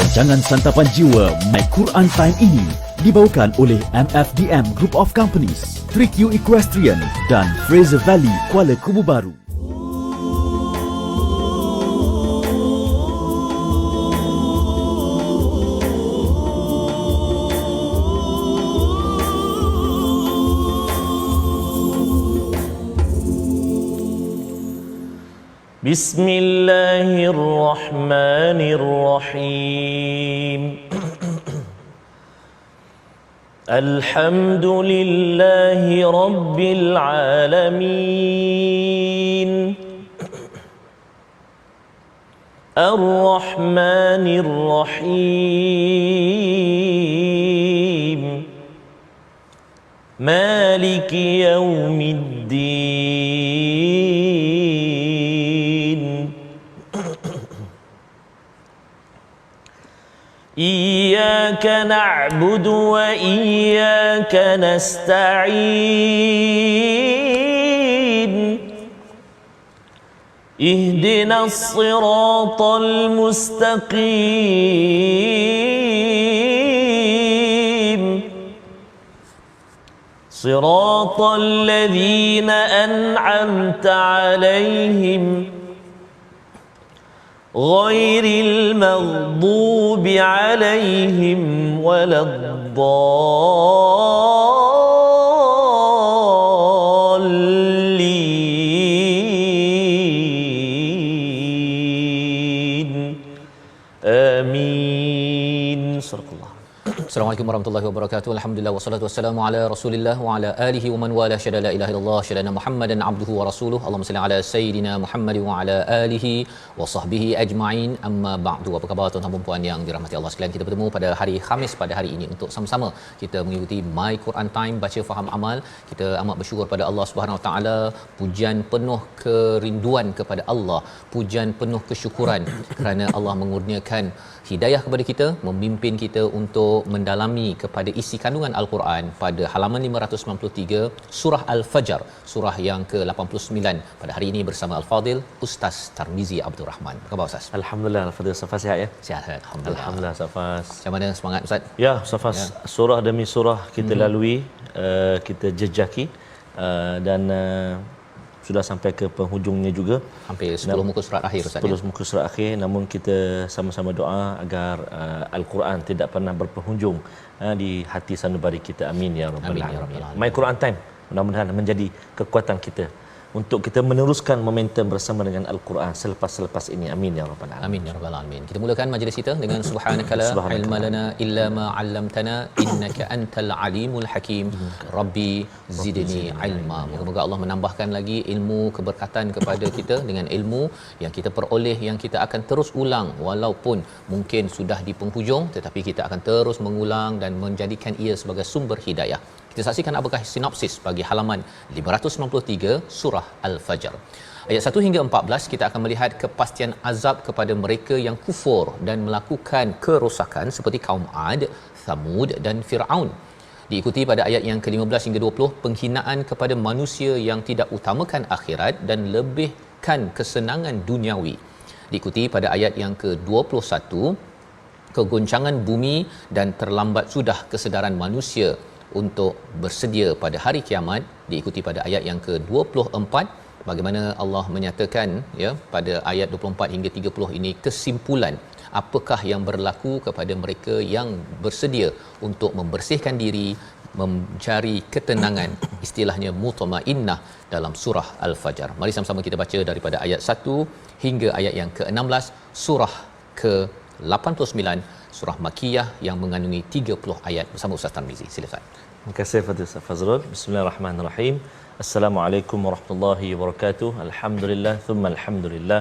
Rancangan Santapan Jiwa My Quran Time ini dibawakan oleh MFDM Group of Companies, 3Q Equestrian dan Fraser Valley Kuala Kubu Baru. Bismillahirrahmanirrahim. Alhamdulillahi Rabbil Alamin. Ar-Rahmanir-Rahim. Maliki Yawmiddin. إياك نعبد وإياك نستعين اهدنا الصراط المستقيم صراط الذين أنعمت عليهم غير المغضوب عليهم ولا الضالين آمين. صدق الله. Assalamualaikum warahmatullahi wabarakatuh. Alhamdulillah wassalatu wassalamu ala Rasulillah wa ala alihi wa man wala syada la ilaha illallah syadana Muhammadan abduhu wa rasuluhu. Allahumma salli ala sayidina Muhammad wa ala alihi wa sahbihi ajma'in. Amma ba'du. Apa khabar tuan-tuan dan puan yang dirahmati Allah sekalian? Kita bertemu pada hari Khamis pada hari ini untuk sama-sama kita mengikuti My Quran Time, baca faham amal. Kita amat bersyukur pada Allah Subhanahu Wa Taala, pujian penuh kerinduan kepada Allah, pujian penuh kesyukuran kerana Allah mengurniakan hidayah kepada kita, memimpin kita untuk mendalami kepada isi kandungan Al-Quran pada halaman 593 surah Al-Fajr, surah yang ke-89 pada hari ini bersama Al-Fadil Ustaz Tarmizi Abdul Rahman. Apa khabar Ustaz? Alhamdulillah, Al-Fadil Safas sihat ya? Sihat, alhamdulillah. Alhamdulillah Safas. Macam mana semangat Ustaz? Ya, Safas. Ya. Surah demi surah kita lalui, kita jejaki dan sudah sampai ke penghujungnya juga. Hampir 10 muka surat akhir Ustaz. 10 muka surat akhir, namun kita sama-sama doa agar Al-Quran tidak pernah berpenghujung di hati sanubari kita. Amin ya rabbal alamin. My Quran Time mudah-mudahan menjadi kekuatan kita untuk kita meneruskan momentum bersama dengan Al-Quran selepas ini. Amin ya rabbal alamin. Amin ya rabbal alamin. Kita mulakan majlis kita dengan subhanakala ilma lana illa ma 'allamtana innaka antal alimul hakim. Rabbi zidni ilma. Moga-moga Allah menambahkan lagi ilmu keberkatan kepada kita dengan ilmu yang kita peroleh, yang kita akan terus ulang walaupun mungkin sudah di penghujung, tetapi kita akan terus mengulang dan menjadikan ia sebagai sumber hidayah. Kita saksikan apakah sinopsis bagi halaman 593 surah Al-Fajr. Ayat 1 hingga 14 kita akan melihat kepastian azab kepada mereka yang kufur dan melakukan kerosakan seperti kaum Ad, Thamud dan Fir'aun. Diikuti pada ayat yang ke-15 hingga 20 penghinaan kepada manusia yang tidak utamakan akhirat dan lebihkan kesenangan duniawi. Diikuti pada ayat yang ke-21 kegoncangan bumi dan terlambat sudah kesedaran manusia untuk bersedia pada hari kiamat. Diikuti pada ayat yang ke-24 bagaimana Allah menyatakan ya pada ayat 24 hingga 30 ini kesimpulan apakah yang berlaku kepada mereka yang bersedia untuk membersihkan diri, mencari ketenangan, istilahnya mutmainnah dalam surah Al-Fajr. Mari sama-sama kita baca daripada ayat 1 hingga ayat yang ke-16 surah ke-89, surah Makkiyah yang mengandungi 30 ayat bersama Ustaz Tarmizi. Silakan. Terima kasih Fadil Fazrul. Bismillahirrahmanirrahim. Assalamualaikum warahmatullahi wabarakatuh. Alhamdulillah thumma alhamdulillah.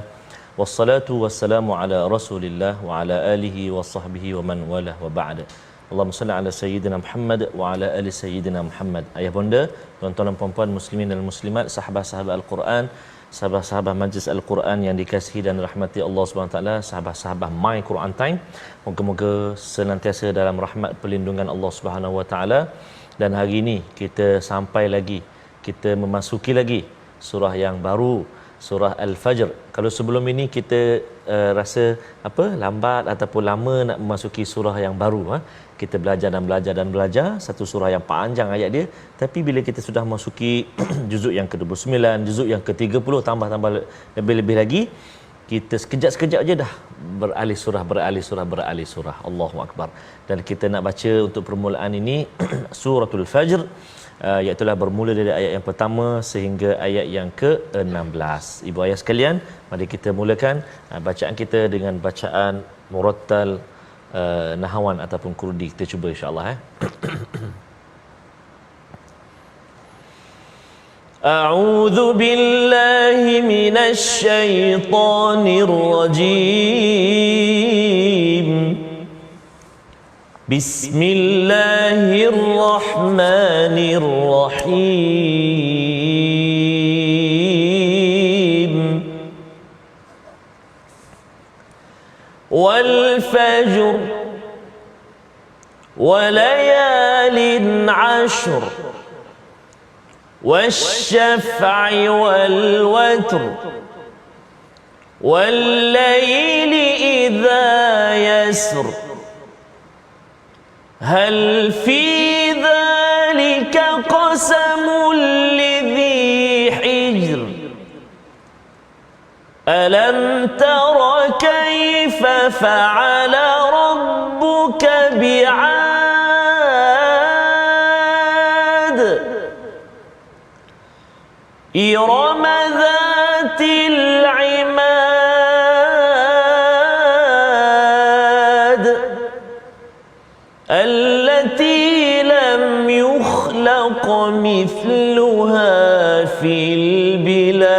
Wassalatu wassalamu ala Rasulillah wa ala alihi wa sahbihi wa man walah wa ba'da. Allahumma salli ala sayyidina Muhammad wa ala ali sayyidina Muhammad. Ayah bonda, tuan-tuan dan puan-puan muslimin dan muslimat, sahabat-sahabat Al-Quran, sahabat-sahabat majlis Al-Quran yang dikasihi dan rahmati Allah Subhanahu Wa Taala, sahabat-sahabat My Quran Time, moga-moga senantiasa dalam rahmat perlindungan Allah Subhanahu Wa Taala. Dan hari ini kita sampai lagi, kita memasuki lagi surah yang baru, surah Al-Fajr. Kalau sebelum ini kita rasa lambat ataupun lama nak memasuki surah yang baru, kita belajar dan belajar dan belajar satu surah yang panjang ayat dia, tapi bila kita sudah memasuki juzuk yang ke-29, juzuk yang ke-30, tambah lebih-lebih lagi, kita sekejap-sekejap je dah beralih surah. Allahu Akbar. Dan kita nak baca untuk permulaan ini suratul Fajr, iaitu bermula dari ayat yang pertama sehingga ayat yang ke-16. Ibu ayah sekalian, mari kita mulakan bacaan kita dengan bacaan murattal nahawan ataupun kurdi. Kita cuba insya-Allah. أعوذ بالله من الشيطان الرجيم بسم الله الرحمن الرحيم والفجر وليال عشر والشفع والوتر والليل إذا يسر هل في ذلك قسم لذي حجر ألم تر كيف فعل ربك بعاد إرم ذات العماد التي لم يخلق مثلها في البلاد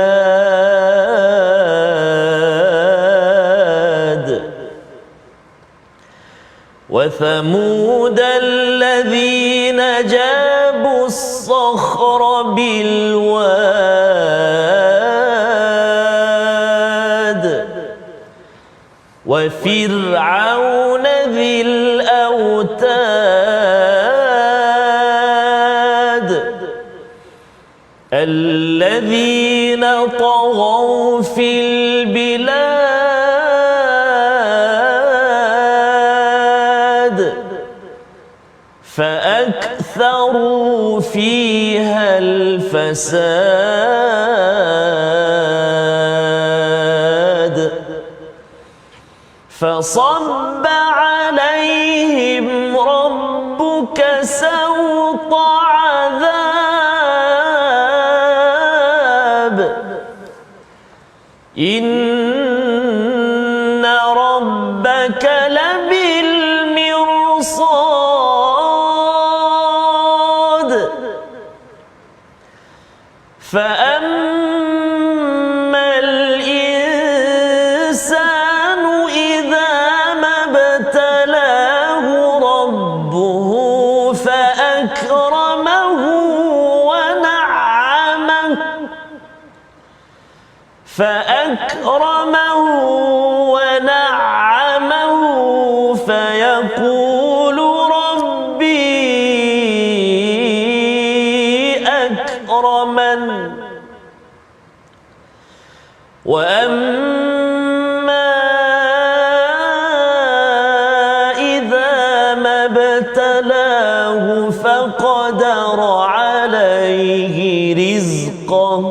وثمود الذين جابوا الصخر بالواد وفرعون ذي الأوتاد الذين طغوا في البلاد فأكثروا فيها الفساد فصب عليهم ربك سوط عذاب إن ربك لبالمرصاد فأما الإنسان إذا ما ابتلاه ربه فأكرمه ونعمه فيقول ربي أكرمن وأما إذا ما ابتلاه فقدر عليه رزقه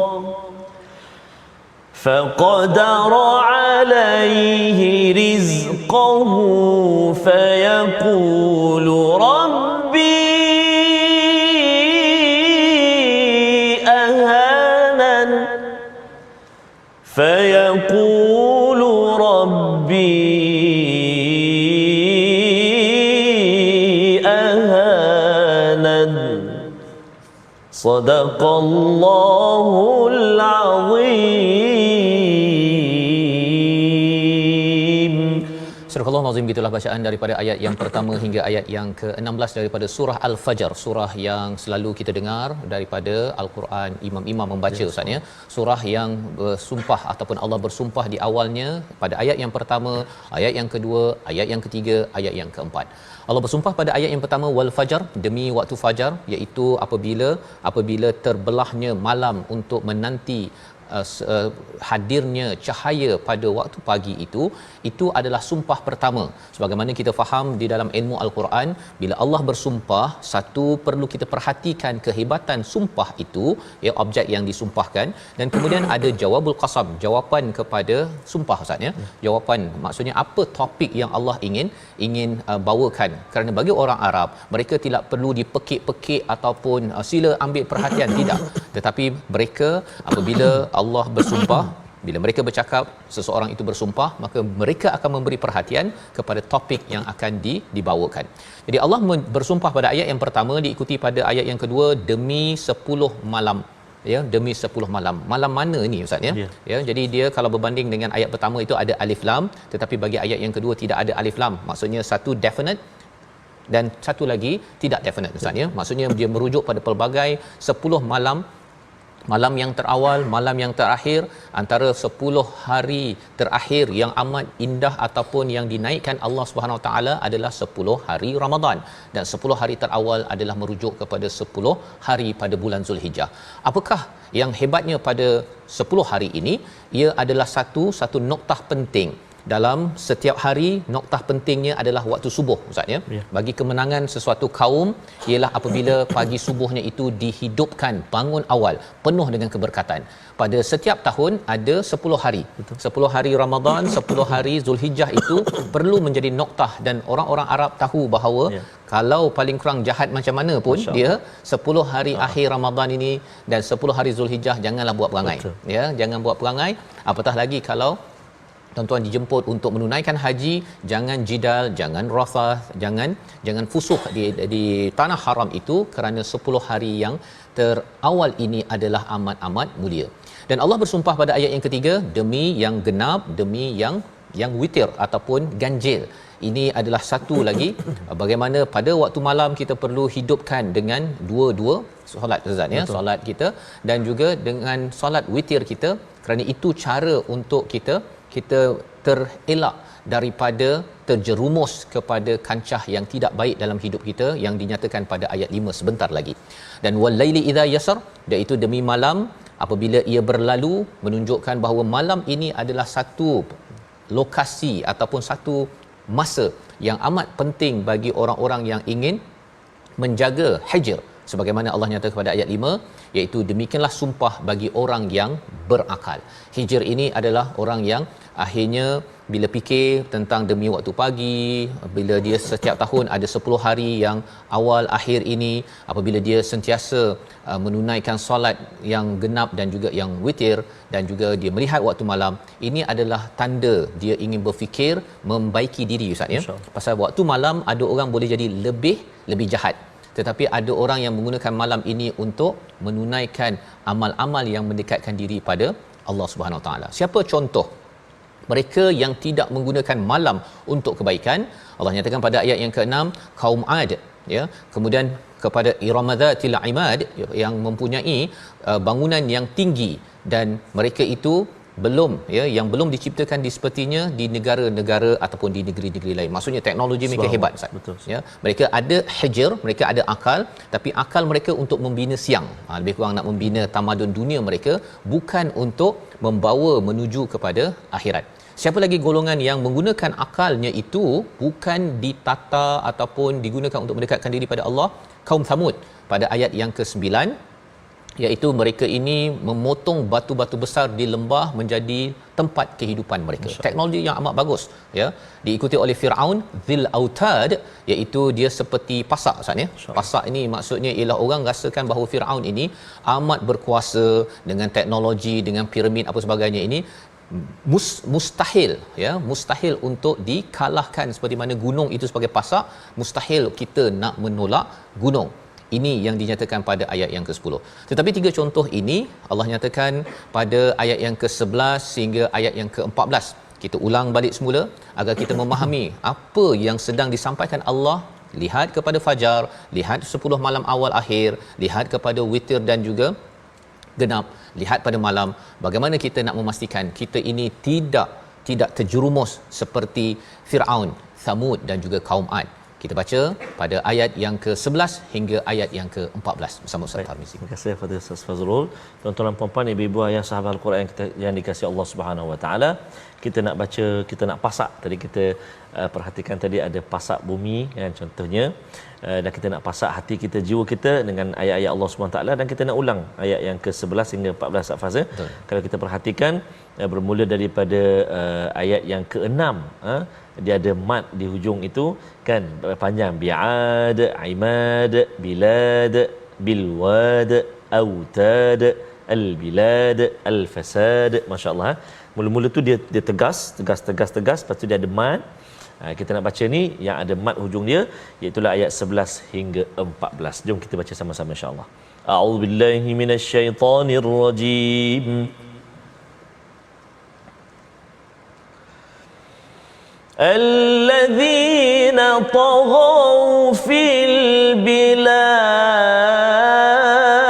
فيقول ربي أهانن صدق الله العظيم. Surah Al-Azim, gitulah bacaan daripada ayat yang pertama hingga ayat yang ke-16 daripada surah Al-Fajr, surah yang selalu kita dengar daripada Al-Quran, imam-imam membaca Ustaz ya. Surah yang bersumpah ataupun Allah bersumpah di awalnya pada ayat yang pertama, ayat yang kedua, ayat yang ketiga, ayat yang keempat. Allah bersumpah pada ayat yang pertama, wal fajar, demi waktu fajar, iaitu apabila terbelahnya malam untuk menanti hadirnya cahaya pada waktu pagi itu adalah sumpah pertama. Sebagaimana kita faham di dalam ilmu al-Quran, bila Allah bersumpah, satu perlu kita perhatikan kehebatan sumpah itu, ya, objek yang disumpahkan, dan kemudian ada jawabul qasam, jawapan kepada sumpah, Ustaz, ya. Jawapan maksudnya apa topik yang Allah ingin bawakan. Kerana bagi orang Arab, mereka tidak perlu dipekik-pekik ataupun sila ambil perhatian, tidak. Tetapi mereka apabila Allah bersumpah, bila mereka bercakap, seseorang itu bersumpah, maka mereka akan memberi perhatian kepada topik yang akan dibawakan. Jadi Allah bersumpah pada ayat yang pertama, diikuti pada ayat yang kedua, demi 10 malam, ya, demi 10 malam. Malam mana ini, Ustaz, ya? Ya, jadi dia kalau berbanding dengan ayat pertama itu ada alif lam, tetapi bagi ayat yang kedua tidak ada alif lam. Maksudnya satu definite dan satu lagi tidak definite, Ustaz, ya. Maksudnya dia merujuk pada pelbagai 10 malam, malam yang terawal, malam yang terakhir, antara 10 hari terakhir yang amat indah ataupun yang dinaikkan Allah Subhanahu Wa Taala adalah 10 hari Ramadan, dan 10 hari terawal adalah merujuk kepada 10 hari pada bulan Zulhijjah. Apakah yang hebatnya pada 10 hari ini? Ia adalah satu noktah penting. Dalam setiap hari, noktah pentingnya adalah waktu subuh, Ustaz, ya. Bagi kemenangan sesuatu kaum ialah apabila pagi subuhnya itu dihidupkan, bangun awal penuh dengan keberkatan. Pada setiap tahun ada 10 hari. 10 hari Ramadan, 10 hari Zulhijjah itu perlu menjadi noktah, dan orang-orang Arab tahu bahawa kalau paling kurang jahat macam mana pun, dia 10 hari akhir Ramadan ini dan 10 hari Zulhijjah janganlah buat perangai. Ya, jangan buat perangai. Apatah lagi kalau tuan-tuan dijemput untuk menunaikan haji, jangan jidal, jangan rafath, jangan fusuh di tanah haram itu, kerana 10 hari yang terawal ini adalah amat mulia. Dan Allah bersumpah pada ayat yang ketiga, demi yang genap, demi yang witir ataupun ganjil. Ini adalah satu lagi bagaimana pada waktu malam kita perlu hidupkan dengan dua solat, Ustaz, ya, solat kita dan juga dengan solat witir kita, kerana itu cara untuk kita terelak daripada terjerumus kepada kancah yang tidak baik dalam hidup kita, yang dinyatakan pada ayat 5 sebentar lagi. Dan walaili idza yasar, iaitu demi malam apabila ia berlalu, menunjukkan bahawa malam ini adalah satu lokasi ataupun satu masa yang amat penting bagi orang-orang yang ingin menjaga hijr, sebagaimana Allah nyatakan pada ayat 5, iaitu demikianlah sumpah bagi orang yang berakal. Hijr ini adalah orang yang akhirnya bila fikir tentang demi waktu pagi, bila dia setiap tahun ada 10 hari yang awal akhir ini, apabila dia sentiasa menunaikan solat yang genap dan juga yang witir, dan juga dia melihat waktu malam, ini adalah tanda dia ingin berfikir membaiki diri, Ustaz, ya. Pasal waktu malam ada orang boleh jadi lebih jahat, tetapi ada orang yang menggunakan malam ini untuk menunaikan amal-amal yang mendekatkan diri pada Allah Subhanahu Wa Taala. Siapa contoh mereka yang tidak menggunakan malam untuk kebaikan? Allah nyatakan pada ayat yang ke-6, kaum Ad, ya. Kemudian kepada Iramadatil Imad, yang mempunyai bangunan yang tinggi, dan mereka itu yang belum diciptakan di sepertinya di negara-negara ataupun di negeri-negeri lain. Maksudnya teknologi mereka hebat, Ustaz. Betul. Ya, mereka ada hijr, mereka ada akal, tapi akal mereka untuk membina siang, lebih kurang nak membina tamadun dunia mereka, bukan untuk membawa menuju kepada akhirat. Siapa lagi golongan yang menggunakan akalnya itu bukan ditata ataupun digunakan untuk mendekatkan diri pada Allah? Kaum Thamud pada ayat yang ke-9, iaitu mereka ini memotong batu-batu besar di lembah menjadi tempat kehidupan mereka. Teknologi yang amat bagus, ya. Diikuti oleh Firaun, Zil Autad, iaitu dia seperti pasak, Ustaz, ya. Pasak ini maksudnya ialah orang rasakan bahawa Firaun ini amat berkuasa dengan teknologi, dengan piramid apa sebagainya ini. Mustahil, ya, mustahil untuk dikalahkan. Seperti mana gunung itu sebagai pasak, mustahil kita nak menolak gunung. Ini yang dinyatakan pada ayat yang ke-10. Tetapi 3 contoh ini Allah nyatakan pada ayat yang ke-11 sehingga ayat yang ke-14. Kita ulang balik semula agar kita memahami apa yang sedang disampaikan Allah. Lihat kepada fajar, lihat 10 malam awal akhir, lihat kepada witir dan juga genap, lihat pada malam. Bagaimana kita nak memastikan kita ini tidak terjerumus seperti Firaun, Thamud dan juga kaum Ad. Kita baca pada ayat yang ke-11 hingga ayat yang ke-14 bersama Ustaz Tarmizi. Terima kasih kepada Ustaz Fazrul. Tuan-tuan dan puan-puan, ibu-ibu ayah sahabat Al-Quran yang dikasihi Allah Subhanahu Wa Taala, kita nak baca, kita nak pasak. Tadi kita perhatikan tadi ada pasak bumi kan, contohnya, dan kita nak pasak hati kita, jiwa kita dengan ayat-ayat Allah Subhanahu Wa Taala, dan kita nak ulang ayat yang ke-11 hingga 14 Ustaz. Kalau kita perhatikan bermula daripada ayat yang ke-6, dia ada mad di hujung itu kan, panjang, bi'ad, imad, bilad, bilwad, autad, al-bilad, al-fasad. Masya-Allah. Mula-mula tu dia tegas, lepas tu dia ada mad. Kita nak baca ni yang ada mad hujung dia, iaitu ayat 11 hingga 14. Jom kita baca sama-sama insya-Allah. A'udzubillahi minasyaitonirrajim. الذين طغوا في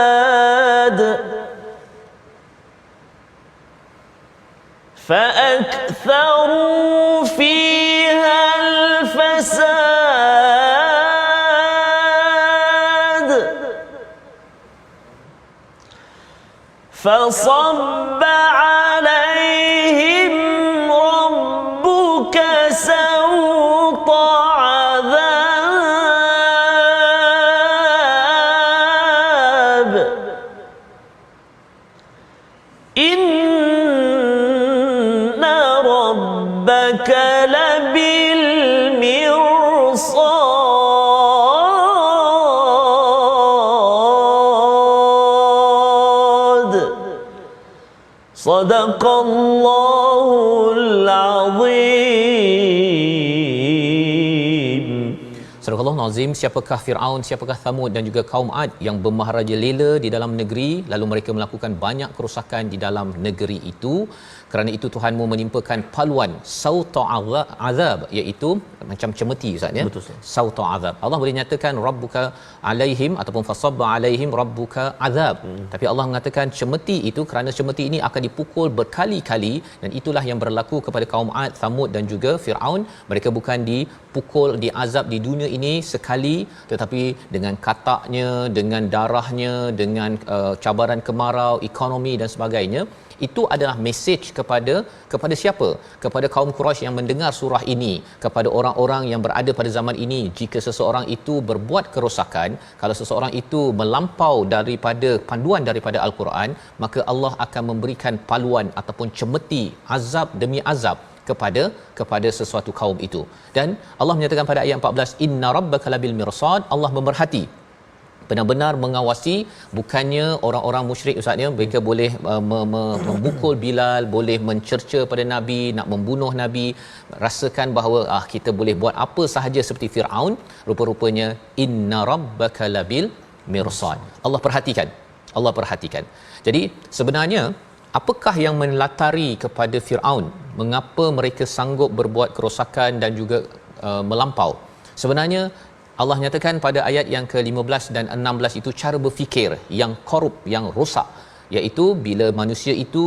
البلاد فأكثروا فيها الفساد فصب عليهم ربك سوط عذاب إن ربك لبالمرصاد صدق الله العظيم. Surah Al-Nazim, siapakah Firaun, siapakah Thamud dan juga kaum Ad yang bermaharaja lela di dalam negeri, lalu mereka melakukan banyak kerosakan di dalam negeri itu. Kerana itu Tuhanmu menimpakan paluan sauta azab, iaitu macam cemeti Ustaz ya. Betul. Sauta azab. Allah boleh nyatakan rabbuka alaihim ataupun fasabba alaihim rabbuka azab. Tapi Allah mengatakan cemeti itu, kerana cemeti ini akan dipukul berkali-kali, dan itulah yang berlaku kepada kaum Ad, Thamud dan juga Firaun. Mereka bukan dipukul, diazab di dunia ini sekali, tetapi dengan kataknya, dengan darahnya, dengan cabaran kemarau, ekonomi dan sebagainya. Itu adalah mesej kepada siapa? Kepada kaum Quraisy yang mendengar surah ini, kepada orang-orang yang berada pada zaman ini. Jika seseorang itu berbuat kerosakan, kalau seseorang itu melampau daripada panduan daripada Al-Quran, maka Allah akan memberikan paluan ataupun cemeti, azab demi azab kepada sesuatu kaum itu. Dan Allah menyatakan pada ayat 14, inna rabbaka labil mirsad, Allah memerhati, benar-benar mengawasi. Bukannya orang-orang musyrik Ustaz ya, mereka boleh memukul Bilal, boleh mencerca pada Nabi, nak membunuh Nabi, rasakan bahawa kita boleh buat apa sahaja seperti Firaun. Rupa-rupanya inna rabbaka labil mirsad, Allah perhatikan. Jadi sebenarnya apakah yang melatari kepada Firaun, mengapa mereka sanggup berbuat kerosakan dan juga melampau? Sebenarnya Allah nyatakan pada ayat yang ke-15 dan 16 itu cara berfikir yang korup, yang rosak, iaitu bila manusia itu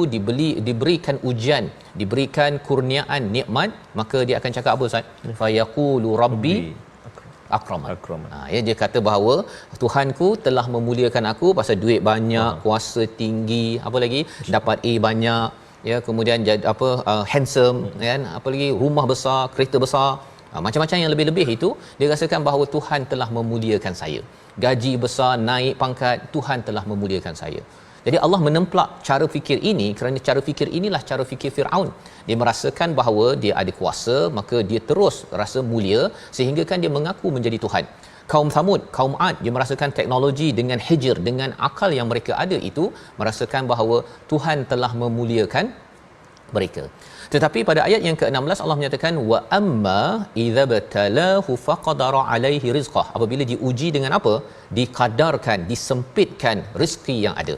diberikan ujian, diberikan kurniaan nikmat, maka dia akan cakap apa Ustaz? Fa yaqulu rabbi akraman. Ya, dia kata bahawa Tuhanku telah memuliakan aku pasal duit banyak, kuasa tinggi, apa lagi, dapat A banyak, ya, kemudian jadi handsome kan, apa lagi, rumah besar, kereta besar, macam-macam yang lebih-lebih itu. Dia rasakan bahawa Tuhan telah memuliakan saya, gaji besar, naik pangkat, Tuhan telah memuliakan saya. Jadi Allah menemplak cara fikir ini, kerana cara fikir inilah cara fikir Firaun. Dia merasakan bahawa dia ada kuasa, maka dia terus rasa mulia sehingga kan dia mengaku menjadi Tuhan. Kaum Thamud, kaum Ad, dia merasakan teknologi dengan hijr, dengan akal yang mereka ada itu, merasakan bahawa Tuhan telah memuliakan mereka. Tetapi pada ayat yang ke-16 Allah menyatakan wa amma idza batalahu faqadara alaihi rizqah, apabila diuji dengan apa? Dikadarkan, disempitkan rezeki yang ada.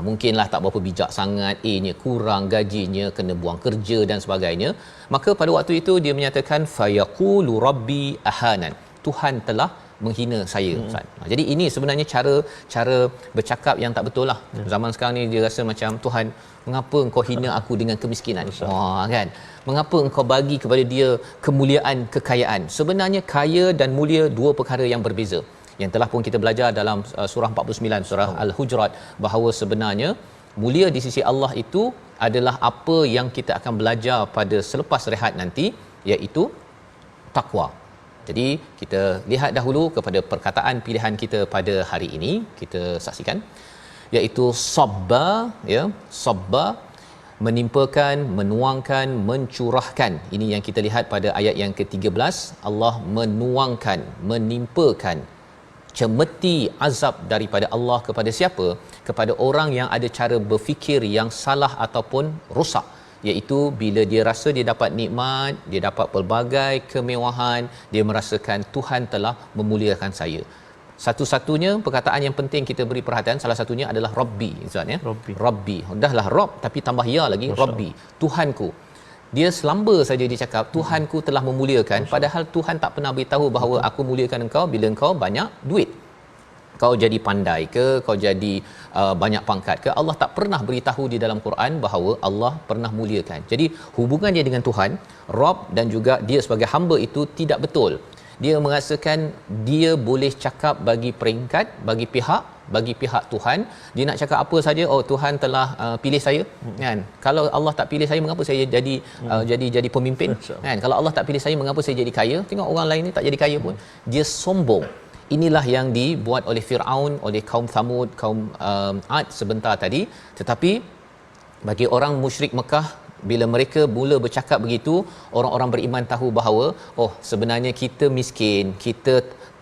Mungkinlah tak berapa bijak sangat, A-nya kurang, gajinya, kena buang kerja dan sebagainya. Maka pada waktu itu dia menyatakan fayaqulu rabbi ahanan, Tuhan telah menghina saya Ustaz. Jadi ini sebenarnya cara bercakap yang tak betul lah. Zaman sekarang ni dia rasa macam, Tuhan, mengapa engkau hina aku dengan kemiskinan? Kan? Mengapa engkau bagi kepada dia kemuliaan, kekayaan? Sebenarnya kaya dan mulia dua perkara yang berbeza. Yang telah pun kita belajar dalam surah 49, surah Al-Hujurat, bahawa sebenarnya mulia di sisi Allah itu adalah apa yang kita akan belajar pada selepas rehat nanti, iaitu takwa. Jadi kita lihat dahulu kepada perkataan pilihan kita pada hari ini. Kita saksikan, iaitu sabba, ya, sabba, menimpakan, menuangkan, mencurahkan. Ini yang kita lihat pada ayat yang ke-13. Allah menuangkan, menimpakan cemeti azab daripada Allah kepada siapa? Kepada orang yang ada cara berfikir yang salah ataupun rosak, iaitu bila dia rasa dia dapat nikmat, dia dapat pelbagai kemewahan, dia merasakan Tuhan telah memuliakan saya. Satu-satunya perkataan yang penting kita beri perhatian, salah satunya adalah Rabbi, Ustaz, ya. Rabbi. Dahlah Rabb tapi tambah ya lagi, Rabbi, Tuhanku. Dia selamba saja dia cakap Tuhanku telah memuliakan, padahal Tuhan tak pernah beritahu bahawa aku muliakan engkau bila engkau banyak duit, kau jadi pandai ke, kau jadi banyak pangkat ke. Allah tak pernah beritahu di dalam Quran bahawa Allah pernah muliakan. Jadi hubungan dia dengan Tuhan, Rabb, dan juga dia sebagai hamba itu tidak betul. Dia merasakan dia boleh cakap bagi peringkat, bagi pihak Tuhan. Dia nak cakap apa saja, oh Tuhan telah pilih saya, kan? Kalau Allah tak pilih saya, mengapa saya jadi pemimpin, kan? Kalau Allah tak pilih saya, mengapa saya jadi kaya? Tengok orang lain ni tak jadi kaya pun. Dia sombong. Inilah yang dibuat oleh Firaun, oleh kaum Thamud, kaum Ad sebentar tadi. Tetapi bagi orang musyrik Mekah, bila mereka mula bercakap begitu, orang-orang beriman tahu bahawa oh, sebenarnya kita miskin, kita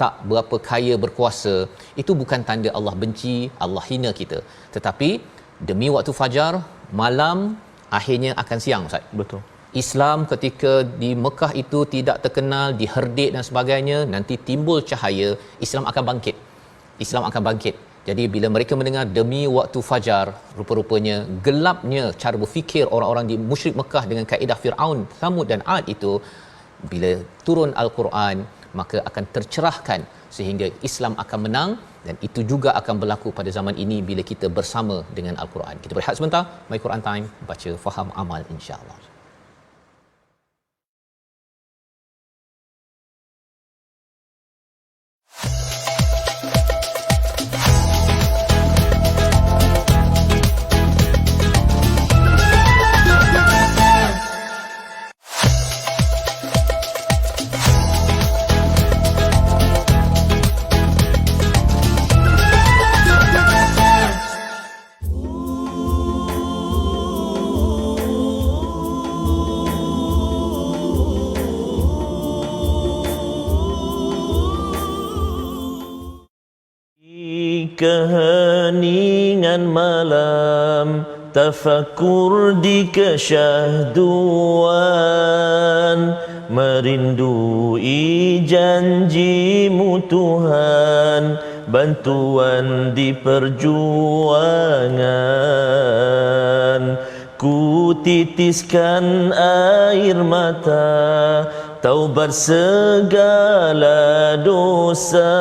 tak berapa kaya, berkuasa. Itu bukan tanda Allah benci, Allah hina kita. Tetapi demi waktu fajar, malam akhirnya akan siang, Ustaz. Betul. Islam ketika di Mekah itu tidak terkenal, diherdik dan sebagainya, nanti timbul cahaya, Islam akan bangkit. Islam akan bangkit. Jadi bila mereka mendengar demi waktu fajar, rupa-rupanya gelapnya cara berfikir orang-orang di musyrik Mekah dengan kaedah Firaun, Thamud dan Ad itu, bila turun Al-Quran, maka akan tercerahkan sehingga Islam akan menang. Dan itu juga akan berlaku pada zaman ini bila kita bersama dengan Al-Quran. Kita berehat sebentar. My Quran Time, baca, faham, amal, insya-Allah. Keheningan malam, tafakur di kesyahduan, merindui janjimu Tuhan, bantuan di perjuangan. Ku titiskan air mata, taubat segala dosa,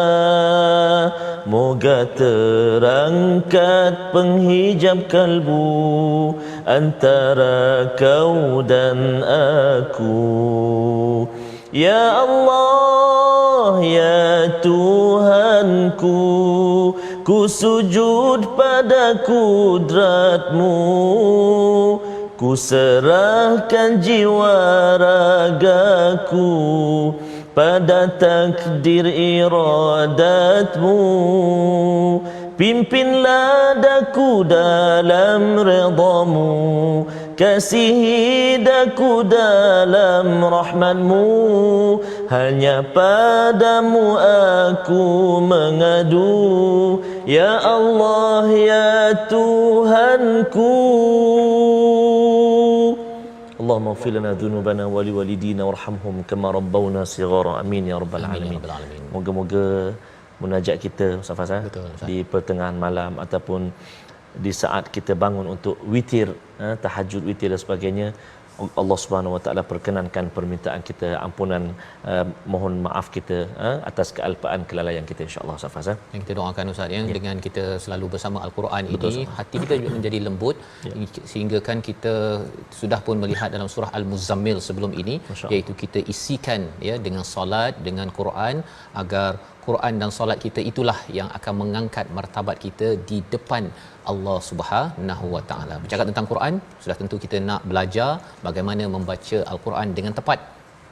moga terangkat penghijab kalbu antara kau dan aku. Ya Allah, ya Tuhanku, ku sujud pada kudratmu, ku serahkan jiwa ragaku pada takdir iradatmu. Pimpinlah daku dalam redamu, kasihi daku dalam rahmatmu. Hanya padamu aku mengadu, ya Allah, ya Tuhanku. Allahumma ighfir lana dhunubana wa liwalidina warhamhum kama rabbawna shighara. Amin ya rabbal alamin. Moga-moga munajat kita, Ustaz Fazal, di pertengahan malam ataupun di saat kita bangun untuk witir, tahajud, witir dan sebagainya, Allah Subhanahu Wa Taala perkenankan permintaan kita, ampunan, mohon maaf kita atas kealpaan kelalaian kita, insya-Allah Ustaz. Yang kita doakan Ustaz ya, dengan kita selalu bersama al-Quran ini, hati kita juga menjadi lembut, sehingga kan kita sudah pun melihat dalam surah Al-Muzammil sebelum ini, iaitu kita isikan ya dengan solat, dengan Quran, agar Quran dan solat kita itulah yang akan mengangkat martabat kita di depan Allah Subhanahu Wa Taala. Bercakap tentang Quran, sudah tentu kita nak belajar bagaimana membaca al-Quran dengan tepat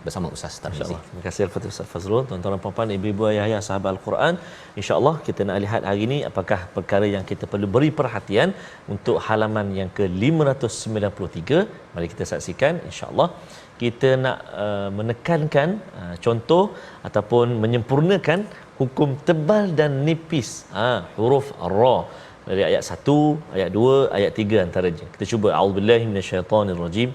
bersama Ustaz Tarmizi. Terima kasih kepada Ustaz Fazrul. Tuan-tuan dan puan-puan, ibu-ibu, ayah-ayah, sahabat Al-Quran, insya-Allah kita nak lihat hari ini apakah perkara yang kita perlu beri perhatian untuk halaman yang ke-593. Mari kita saksikan, insya-Allah. Kita nak menekankan contoh ataupun menyempurnakan hukum tebal dan nipis huruf ra dari ayat 1, ayat 2, ayat 3 antaranya. Kita cuba, a'udzubillahi minasyaitonirrajim.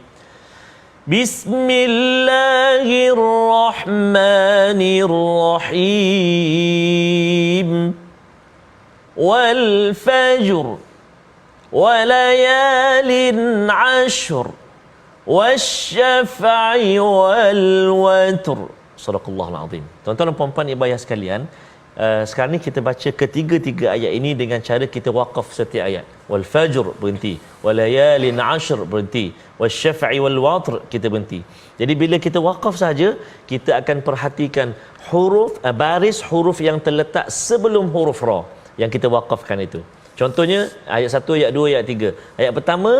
Bismillahirrahmanirrahim. Wal fajr wa layalin 'ashr wasyaf'i wal watr. Sadaqallahul azim. Tuan-tuan dan puan-puan, ibu ayah sekalian, sekarang ni kita baca ketiga-tiga ayat ini dengan cara kita waqaf setiap ayat. Wal fajr berhenti, wal layalin 'ashr berhenti, wasyaf'i wal watr kita berhenti. Jadi bila kita waqaf saja, kita akan perhatikan huruf baris huruf yang terletak sebelum huruf ra yang kita waqafkan itu. Contohnya ayat 1, ayat 2, ayat 3. Ayat pertama,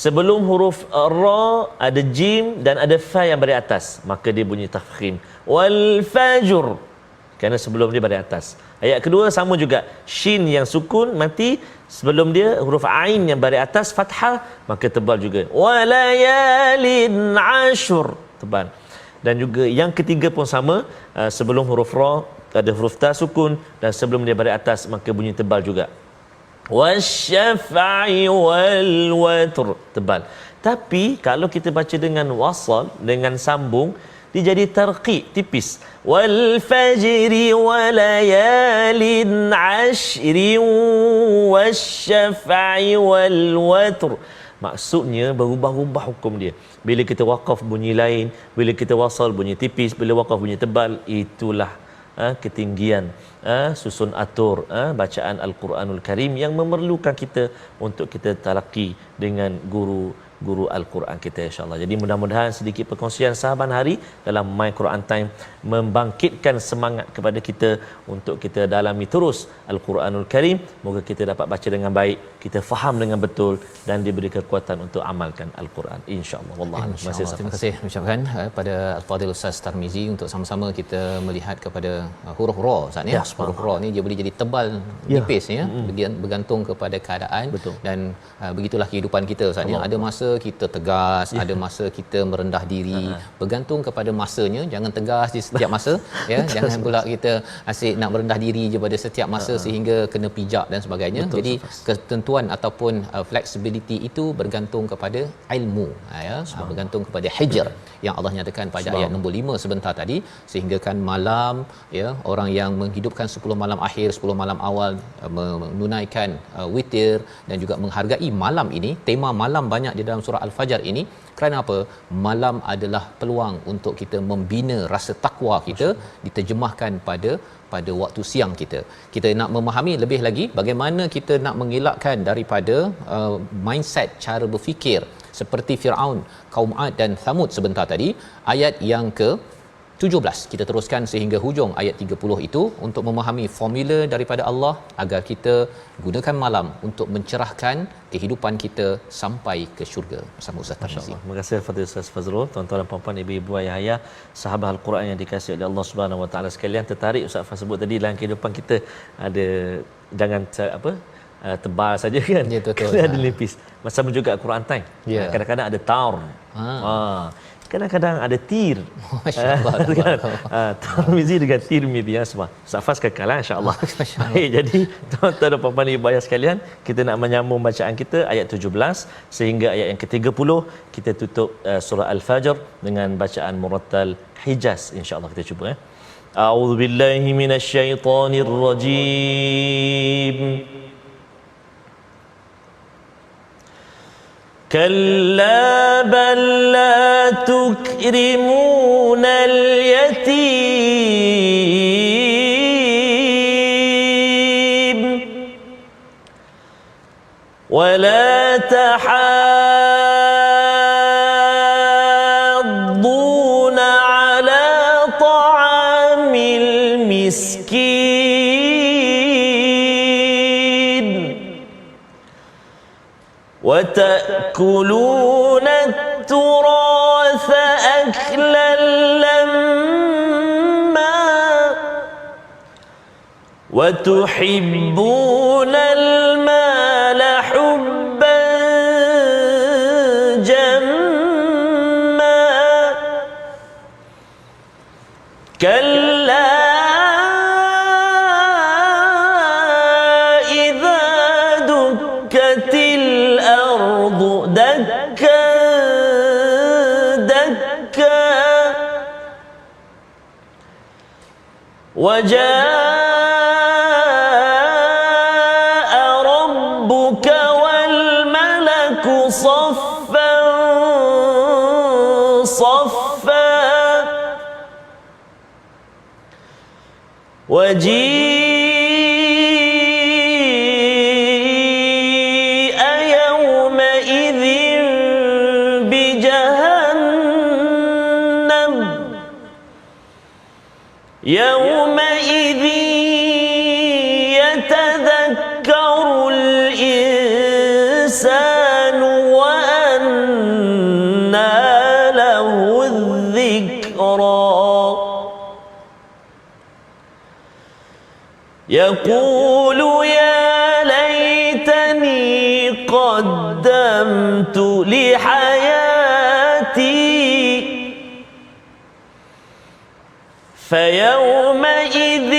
sebelum huruf ra ada jim dan ada fa yang berada atas, maka dia bunyi tafkhim. Wal fajr, kerana sebelum dia berada atas. Ayat kedua sama juga, shin yang sukun mati, sebelum dia huruf ain yang berada atas fathah, maka tebal juga. Walayalin 'ashr, tebal. Dan juga yang ketiga pun sama, sebelum huruf ra ada huruf ta sukun, dan sebelum dia berada atas maka bunyi tebal juga. Wasyaf'i wal watr, tebal. Tapi kalau kita baca dengan wasal, dengan sambung, dia jadi tarqiq, tipis. Wal fajri wa layalin 'ashri wasyaf'i wal watr. Maksudnya berubah-ubah hukum dia. Bila kita waqaf bunyi lain, bila kita wasal bunyi tipis, bila waqaf bunyi tebal. Itulah ketinggian susun atur bacaan Al-Quranul Karim yang memerlukan kita untuk kita talaqi dengan guru Al-Quran kita, insya-Allah. Jadi mudah-mudahan sedikit perkongsian sahabat hari dalam My Quran Time membangkitkan semangat kepada kita untuk kita dalami terus Al-Quranul Karim. Moga kita dapat baca dengan baik, kita faham dengan betul, dan diberi kekuatan untuk amalkan Al-Quran, insya-Allah. Wallahu a'lam. Terima kasih ucapkan pada Al-Fadhil Ustaz Tarmizi untuk sama-sama kita melihat kepada huruf ra Ustaz ya. Huruf ra ni dia boleh jadi tebal nipis ya, bergantung kepada keadaan. Betul. Dan begitulah kehidupan kita Ustaz ya. Ada masa kita tegas, ada masa kita merendah diri, bergantung kepada masanya. Jangan tegas di setiap masa ya. Jangan pula kita asyik nak merendah diri je pada setiap masa sehingga kena pijak dan sebagainya. Betul, jadi ketentuan ataupun flexibility itu bergantung kepada ilmu ya, bergantung kepada hijr yang Allah nyatakan pada ayat nombor 5 sebentar tadi, sehingga kan malam ya, orang yang menghidupkan 10 malam akhir, 10 malam awal, menunaikan witir dan juga menghargai malam ini. Tema malam banyak di dalam surah Al-Fajr ini. Kerana apa? Malam adalah peluang untuk kita membina rasa takwa kita, diterjemahkan pada waktu siang kita. Kita nak memahami lebih lagi bagaimana kita nak mengelakkan daripada mindset cara berfikir seperti Firaun, kaum Ad dan Thamud sebentar tadi. Ayat yang ke-17 kita teruskan sehingga hujung ayat 30 itu untuk memahami formula daripada Allah agar kita gunakan malam untuk mencerahkan kehidupan kita sampai ke syurga bersama Ustaz Tarmizi. Terima kasih kepada Ustaz Fazrul. Tuan-tuan dan puan-puan, ibu-ibu, ayah-ayah, sahabat Al-Quran yang dikasihi oleh Allah Subhanahu Wa Taala sekalian, tertarik Ustaz Faz sebut tadi dalam kehidupan kita ada jangan tebal saja kan. Ya, betul. Ada nipis. Sama juga Quran Time. Ya. Kadang-kadang ada taur. Kadang-kadang ada tir. Masya-Allah. Tarmizi dengan Tirmizi ya semua. Safas kekal insya-Allah. Baik, jadi tuan-tuan dan puan-puan, ibu ayah sekalian, kita nak menyambung bacaan kita ayat 17 sehingga ayat yang ke-30. Kita tutup surah Al-Fajr dengan bacaan murattal Hijaz, insya-Allah. Kita cuba ya. A'udzubillahi minasyaitonirrajim. كلا بل لا تكرمون اليتيم ولا تحاضون على طعام المسكين وتأكلون التراث أكلا لما وتحبون المال حبا جما كلا إذا دكت الأرض دكا دكا وجاء ربك والملك صفا صفا وجيء يومئذ بجهنم يومئذ يتذكر الإنسان وأنى له الذكرى يقول يا ليتني قدمت لحياتي فيومئذ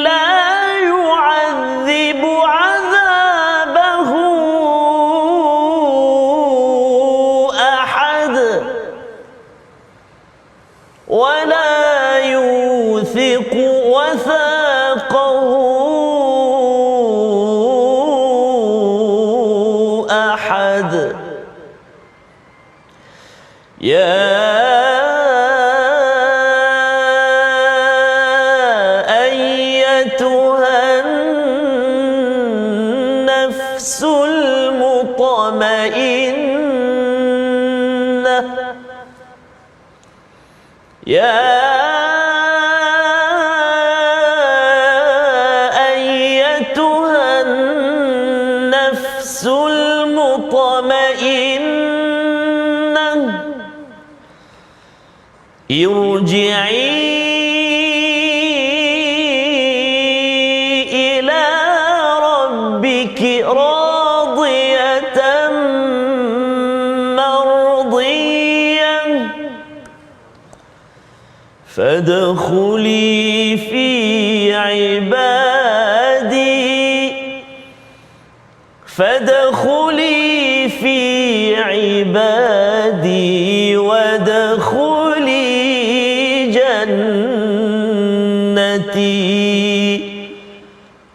لا يعذب عذابه أحد ولا يوثق وثاقه أحد يا أيتها النفس المطمئنة يا أيتها النفس المطمئنة ارجعي إلى ربك راضية مرضية فادخلي في عبادي فادخلي في عبادي وادخلي جنتي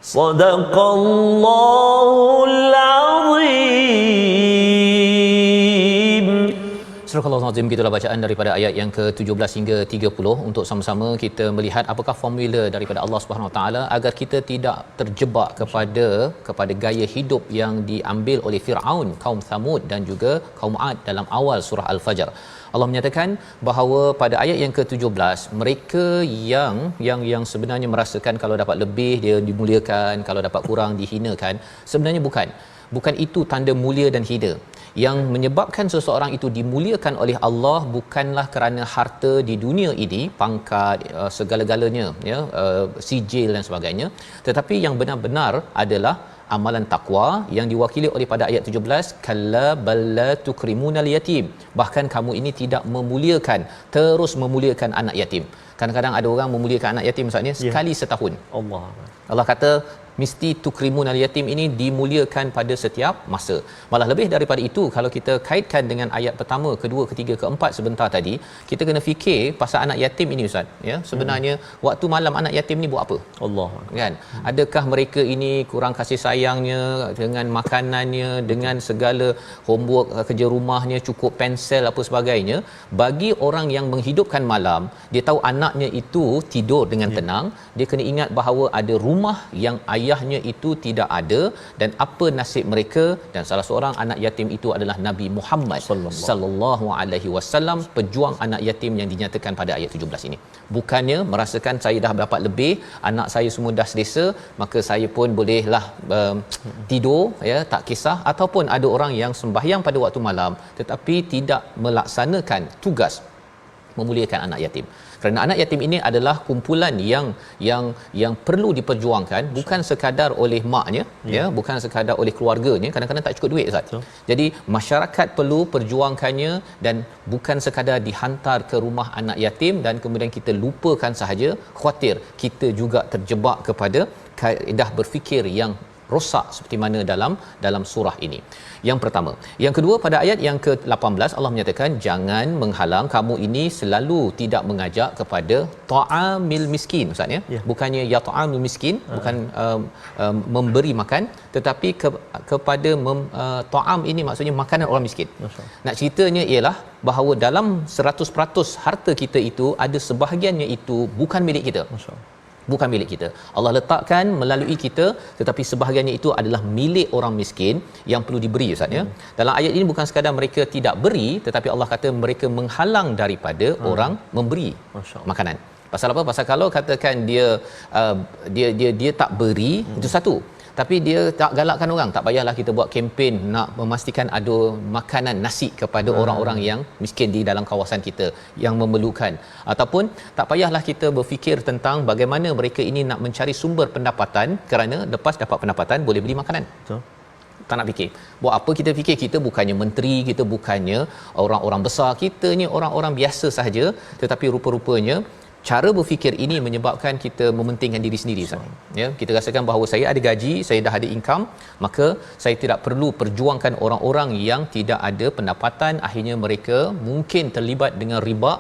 صدق الله العظيم. Surah Al-Azim, gitulah bacaan daripada ayat yang ke-17 hingga 30 untuk sama-sama kita melihat apakah formula daripada Allah Subhanahu Wa Taala agar kita tidak terjebak kepada gaya hidup yang diambil oleh Firaun, kaum Thamud dan juga kaum Ad dalam awal surah Al-Fajr. Allah menyatakan bahawa pada ayat yang ke-17 mereka yang sebenarnya merasakan kalau dapat lebih dia dimuliakan, kalau dapat kurang dihinakan, sebenarnya bukan itu tanda mulia dan hina. Yang menyebabkan seseorang itu dimuliakan oleh Allah bukanlah kerana harta di dunia ini, pangkat, segala-galanya, ya, sijil dan sebagainya, tetapi yang benar-benar adalah amalan takwa yang diwakili oleh pada ayat 17, kalla balla tukrimunal yatim, bahkan kamu ini tidak memuliakan, terus memuliakan anak yatim. Kadang-kadang ada orang memuliakan anak yatim, maksudnya sekali setahun. Allah kata mesti tukrimunal yatim ini dimuliakan pada setiap masa. Malah lebih daripada itu, kalau kita kaitkan dengan ayat pertama, kedua, ketiga, keempat sebentar tadi, kita kena fikir pasal anak yatim ini Ustaz, ya. Sebenarnya waktu malam anak yatim ni buat apa? Allah Kan? Adakah mereka ini kurang kasih sayangnya dengan makanannya, dengan segala homework, kerja rumahnya, cukup pensel apa sebagainya? Bagi orang yang menghidupkan malam, dia tahu anaknya itu tidur dengan tenang, dia kena ingat bahawa ada rumah yang ayahnya itu tidak ada, dan apa nasib mereka. Dan salah seorang anak yatim itu adalah Nabi Muhammad sallallahu alaihi wasallam, pejuang anak yatim yang dinyatakan pada ayat 17 ini. Bukannya merasakan saya dah dapat lebih, anak saya semua dah selesa, maka saya pun bolehlah tidur, ya, tak kisah. Ataupun ada orang yang sembahyang pada waktu malam tetapi tidak melaksanakan tugas memuliakan anak yatim. Kerana anak yatim ini adalah kumpulan yang perlu diperjuangkan, bukan sekadar oleh maknya, ya, bukan sekadar oleh keluarganya, kadang-kadang tak cukup duit Ustaz. Jadi masyarakat perlu perjuangkannya, dan bukan sekadar dihantar ke rumah anak yatim dan kemudian kita lupakan sahaja, khawatir kita juga terjebak kepada kaedah berfikir yang rosak seperti mana dalam surah ini. Yang pertama. Yang kedua, pada ayat yang ke-18 Allah menyatakan jangan menghalang kamu ini selalu tidak mengajak kepada ta'amil miskin Ustaz, ya. Bukannya ya ta'amil miskin, bukan memberi makan, tetapi kepada ta'am ini maksudnya makanan orang miskin. Nak ceritanya ialah bahawa dalam 100% harta kita itu ada sebahagiannya itu bukan milik kita. Bukan milik kita. Allah letakkan melalui kita, tetapi sebahagiannya itu adalah milik orang miskin yang perlu diberi Ustaz, ya. Dalam ayat ini bukan sekadar mereka tidak beri, tetapi Allah kata mereka menghalang daripada orang memberi makanan. Pasal apa? Pasal kalau katakan dia tak beri, itu satu. Tapi dia tak galakkan orang, tak payahlah kita buat kempen nak memastikan ada makanan nasi kepada orang-orang yang miskin di dalam kawasan kita yang memerlukan, ataupun tak payahlah kita berfikir tentang bagaimana mereka ini nak mencari sumber pendapatan, kerana lepas dapat pendapatan boleh beli makanan. Betul. Tak nak fikir. Buat apa kita fikir? Kita bukannya menteri, kita bukannya orang-orang besar, kita ni orang-orang biasa sahaja, tetapi rupa-rupanya cara berfikir ini menyebabkan kita mementingkan diri sendiri, Ustaz. Ya, kita rasakan bahawa saya ada gaji, saya dah ada income, maka saya tidak perlu perjuangkan orang-orang yang tidak ada pendapatan. Akhirnya mereka mungkin terlibat dengan riba,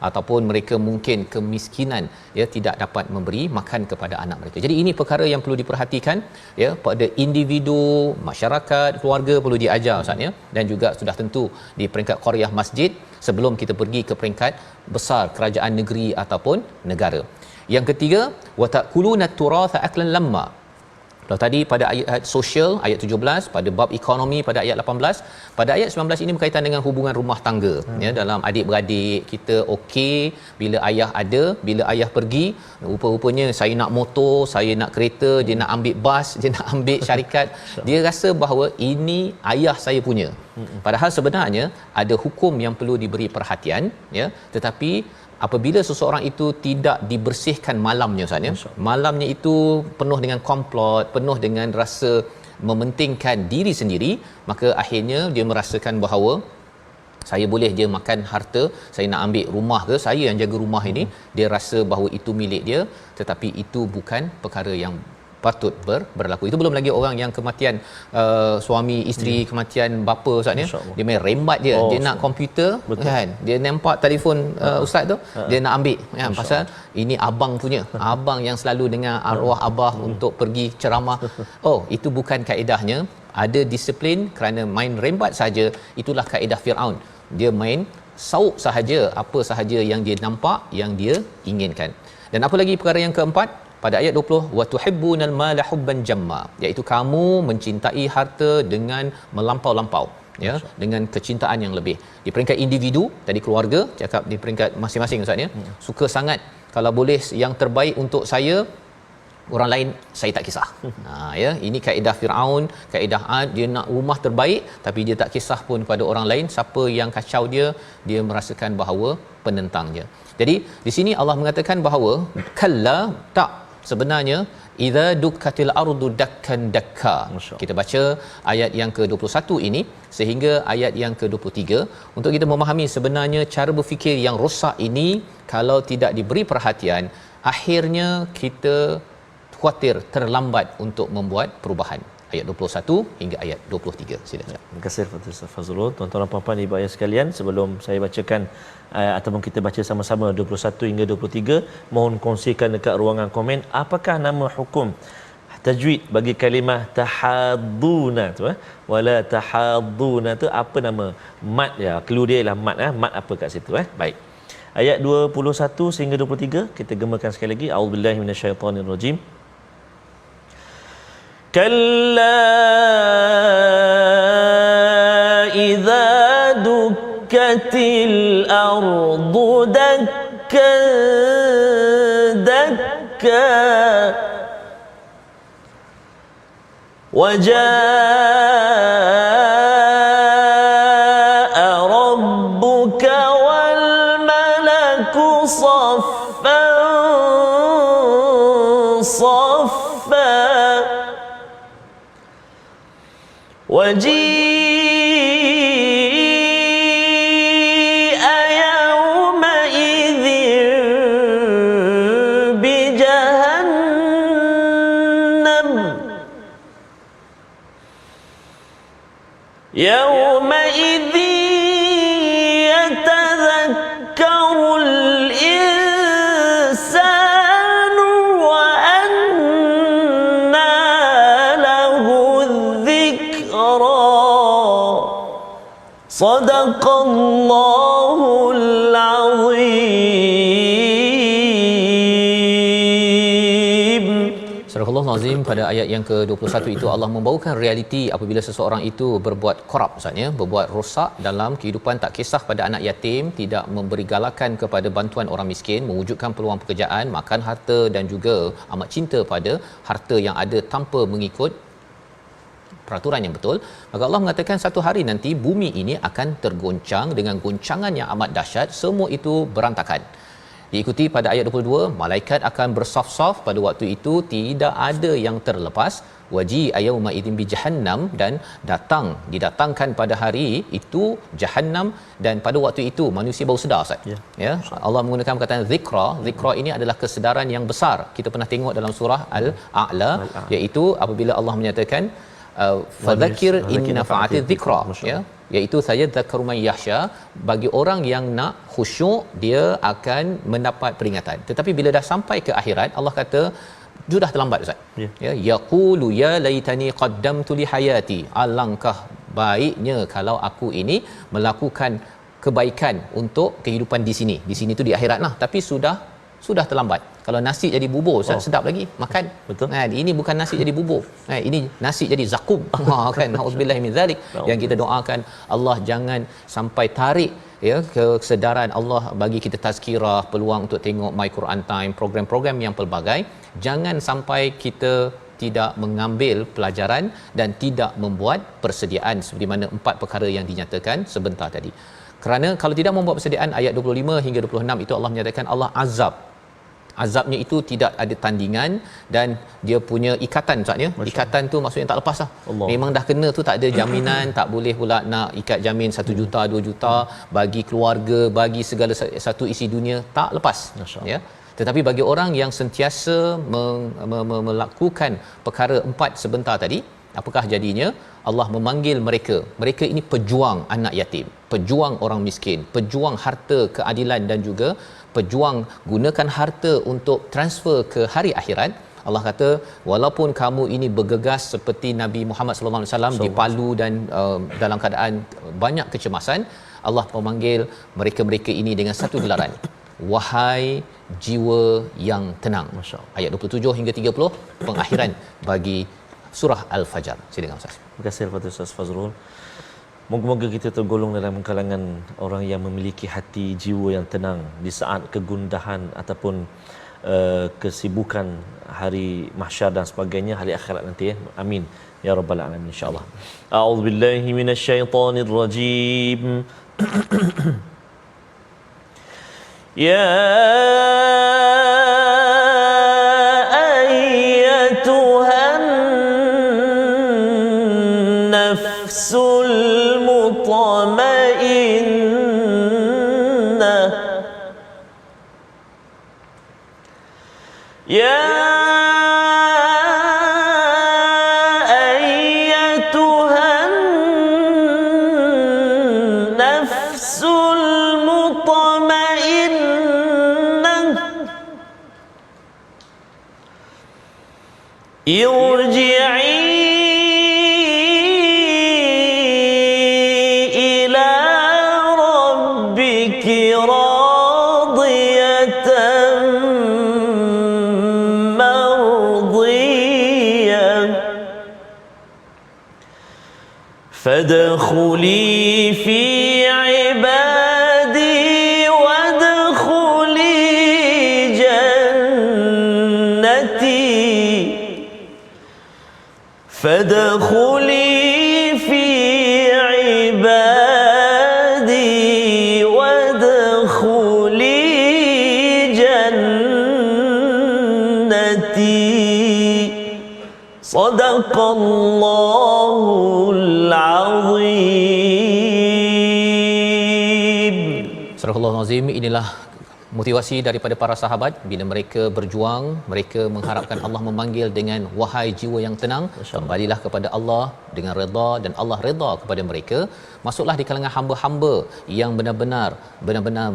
ataupun mereka mungkin kemiskinan, ya, tidak dapat memberi makan kepada anak mereka. Jadi ini perkara yang perlu diperhatikan, ya, pada individu, masyarakat, keluarga perlu diajar Ustaz, ya, dan juga sudah tentu di peringkat qaryah masjid sebelum kita pergi ke peringkat besar kerajaan negeri ataupun negara. Yang ketiga, wa ta'kuluna turatha aklan lamma. Kalau tadi pada ayat sosial ayat 17, pada bab ekonomi pada ayat 18, pada ayat 19 ini berkaitan dengan hubungan rumah tangga, ya, dalam adik-beradik kita okey bila ayah ada, bila ayah pergi, rupa-rupanya saya nak motor, saya nak kereta, dia nak ambil bas, dia nak ambil syarikat, dia rasa bahawa ini ayah saya punya. Padahal sebenarnya ada hukum yang perlu diberi perhatian, ya, tetapi apabila seseorang itu tidak dibersihkan malamnya Ustaz, ya, malamnya itu penuh dengan komplot, penuh dengan rasa mementingkan diri sendiri, maka akhirnya dia merasakan bahawa saya boleh je makan harta, saya nak ambil rumah ke, saya yang jaga rumah ini, dia rasa bahawa itu milik dia, tetapi itu bukan perkara yang patut berlaku. Itu belum lagi orang yang kematian suami isteri, kematian bapa Ustaz, ya. Dia main rembat je, dia nak komputer. Betul. Kan, dia nampak telefon ustaz tu, dia nak ambil, kan, pasal ini abang punya, abang yang selalu dengan arwah abah untuk pergi ceramah. Oh, itu bukan kaedahnya. Ada disiplin, kerana main rembat saja itulah kaedah Firaun. Dia main sauk sahaja apa sahaja yang dia nampak, yang dia inginkan. Dan apa lagi perkara yang keempat? Pada ayat 20, wa tuhibbunal mala hubban jamma, iaitu kamu mencintai harta dengan melampau-lampau, ya, dengan kecintaan yang lebih. Di peringkat individu, tadi keluarga, cakap di peringkat masing-masing Ustaz, ya. Suka sangat kalau boleh yang terbaik untuk saya, orang lain saya tak kisah. Ya, ini kaedah Firaun, kaedah Ad, dia nak rumah terbaik tapi dia tak kisah pun pada orang lain. Siapa yang kacau dia, dia merasakan bahawa penentangnya. Jadi di sini Allah mengatakan bahawa kalla, tak, sebenarnya idza dukkatil ardu dakkan dakka. Kita baca ayat yang ke-21 ini sehingga ayat yang ke-23 untuk kita memahami sebenarnya cara berfikir yang rosak ini kalau tidak diberi perhatian, akhirnya kita khuatir terlambat untuk membuat perubahan. Ayat 21 hingga ayat 23. Silakan. Terima kasih kepada Ustaz Fazrul. Tuan-tuan dan puan-puan ibu ayah sekalian, sebelum saya bacakan ataupun kita baca sama-sama 21 hingga 23, mohon kongsikan dekat ruangan komen apakah nama hukum tajwid bagi kalimah tahadduna tu wala tahadduna tu, apa nama mat ya, clue dia ialah mat mat apa kat situ baik. Ayat 21 sehingga 23 kita gemakan sekali lagi. A'udzubillahi minasyaitonirrajim. Kalla idza dukkatil ardu dakkan dakka وجاء ربك والملك صفا صفا وجيء يومئذ بجهنم يومئذ يتذكر الإنسان وأنى له الذكرى صدق الله العظيم. Surah Al-Azim pada ayat yang ke-21 itu Allah membawakan realiti apabila seseorang itu berbuat korup, maksudnya berbuat rosak dalam kehidupan, tak kisah pada anak yatim, tidak memberi galakan kepada bantuan orang miskin, mewujudkan peluang pekerjaan, makan harta dan juga amat cinta pada harta yang ada tanpa mengikut peraturan yang betul. Maka Allah mengatakan satu hari nanti bumi ini akan tergoncang dengan goncangan yang amat dahsyat, semua itu berantakan. Diikuti pada ayat 22, malaikat akan bersaf-saf pada waktu itu, tidak ada yang terlepas. Waji ayauma idzin bi jahannam, dan didatangkan pada hari itu jahannam, dan pada waktu itu manusia baru sedar, Ustaz. Ya. Allah menggunakan perkataan zikra. Zikra ini adalah kesedaran yang besar. Kita pernah tengok dalam surah Al-A'la, iaitu apabila Allah menyatakan fadzakir in nafa'atiz zikra, ya, iaitu saya zakaru man yahsha, bagi orang yang nak khusyuk dia akan mendapat peringatan. Tetapi bila dah sampai ke akhirat, Allah kata sudah terlambat, Ustaz. Ya, yaqulu ya laitani qaddamtu li hayati, alangkah baiknya kalau aku ini melakukan kebaikan untuk kehidupan di sini. Di sini tu di akhirat lah, tapi sudah terlambat. Kalau nasi jadi bubur, sedap lagi makan. Betul. Ini bukan nasi jadi bubur. Ini nasi jadi zakum. Kan, auzubillahi min zalik. Yang kita doakan Allah jangan sampai tarik ya kesedaran. Allah bagi kita tazkirah, peluang untuk tengok My Quran Time, program-program yang pelbagai. Jangan sampai kita tidak mengambil pelajaran dan tidak membuat persediaan seperti mana 4 perkara yang dinyatakan sebentar tadi. Kerana kalau tidak membuat persediaan, ayat 25 hingga 26 itu Allah menyatakan Allah azab. Azabnya itu tidak ada tandingan dan dia punya ikatan, Ustaz, ya. Ikatan tu maksudnya tak lepas lah. Memang dah kena tu, tak ada jaminan, tak boleh pula nak ikat jamin 1 juta, 2 juta bagi keluarga, bagi segala satu isi dunia, tak lepas. Ya. Tetapi bagi orang yang sentiasa melakukan perkara 4 sebentar tadi, apakah jadinya? Allah memanggil mereka. Mereka ini pejuang anak yatim, pejuang orang miskin, pejuang harta keadilan dan juga pejuang gunakan harta untuk transfer ke hari akhirat. Allah kata walaupun kamu ini bergegas seperti Nabi Muhammad sallallahu alaihi wasallam dipalu dan dalam keadaan banyak kecemasan, Allah memanggil mereka-mereka ini dengan satu gelaran. Wahai jiwa yang tenang. Ayat 27 hingga 30 pengakhiran bagi surah Al-Fajr. Silakan, Ustaz. Terima kasih kepada Ustaz Fazrul. Moga-moga kita tergolong dalam kalangan orang yang memiliki hati jiwa yang tenang di saat kegundahan ataupun kesibukan hari mahsyar dan sebagainya, hari akhirat nanti, ya. Amin ya rabbal alamin, insyaallah. A'udzubillahi minasyaitonirrajim. Ya ayyatuhan nafsul mutmainnah, ya irji'i ila rabbiki radiyatan mardiyah fadkhuli fi ibadi wadkhuli jannati فادخلي في عبادي وادخلي جنتي صدق الله العظيم. Surah Al-Azim, inilah motivasi daripada para sahabat bila mereka berjuang, mereka mengharapkan Allah memanggil dengan wahai jiwa yang tenang, kembalilah kepada Allah dengan redha dan Allah redha kepada mereka. Masuklah di kalangan hamba-hamba yang benar-benar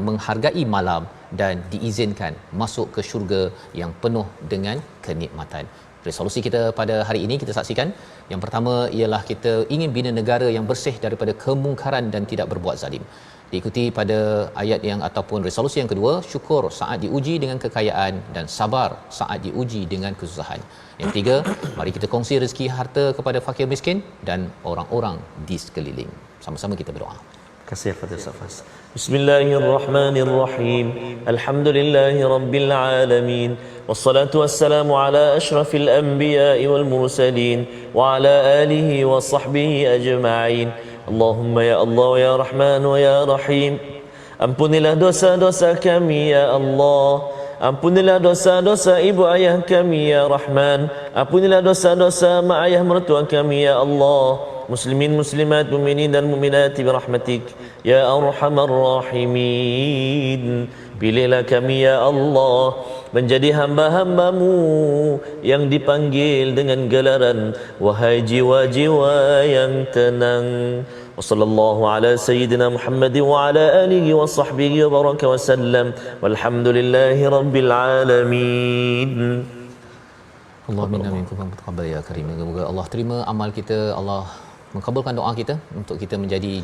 menghargai malam dan diizinkan masuk ke syurga yang penuh dengan kenikmatan. Resolusi kita pada hari ini kita saksikan. Yang pertama ialah kita ingin bina negara yang bersih daripada kemungkaran dan tidak berbuat zalim. Diikuti pada ayat yang ataupun resolusi yang kedua, syukur saat diuji dengan kekayaan dan sabar saat diuji dengan kesusahan. Yang ketiga, mari kita kongsi rezeki harta kepada fakir miskin dan orang-orang di sekeliling. Sama-sama kita berdoa. Terima kasih Fadil Safas. Bismillahirrahmanirrahim. Alhamdulillahi rabbil alamin. Wassalatu wassalamu ala asyrafil anbiya'i wal mursalin wa ala alihi wa sahbihi ajma'in. Allahumma ya Allah ya Rahman wa ya Rahim, ampunilah dosa-dosa kami ya Allah, ampunilah dosa-dosa ibu ayah kami ya Rahman, ampunilah dosa-dosa mak ayah mertua kami ya Allah, muslimin muslimat mukminin dan mukminat birahmatik ya arhamar rahimin. Pilihlah kami ya Allah menjadi hamba-hambamu yang dipanggil dengan gelaran wahai jiwa-jiwa yang tenang. Wa sallallahu ala sayyidina Muhammad wa ala alihi wa sahbihi wa baraka wa sallam walhamdulillahi rabbil alamin. Allahumma amin taqabbal ya karim. Semoga Allah terima amal kita, Allah mengabulkan doa kita untuk kita menjadi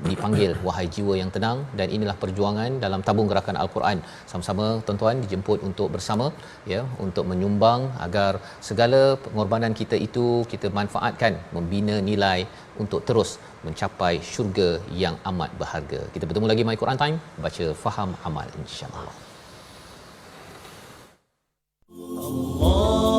dipanggil wahai jiwa yang tenang. Dan inilah perjuangan dalam tabung gerakan Al-Quran. Sama-sama tuan-tuan dijemput untuk bersama ya, untuk menyumbang agar segala pengorbanan kita itu kita manfaatkan membina nilai untuk terus mencapai syurga yang amat berharga. Kita bertemu lagi My Quran Time, baca faham amal insya-Allah.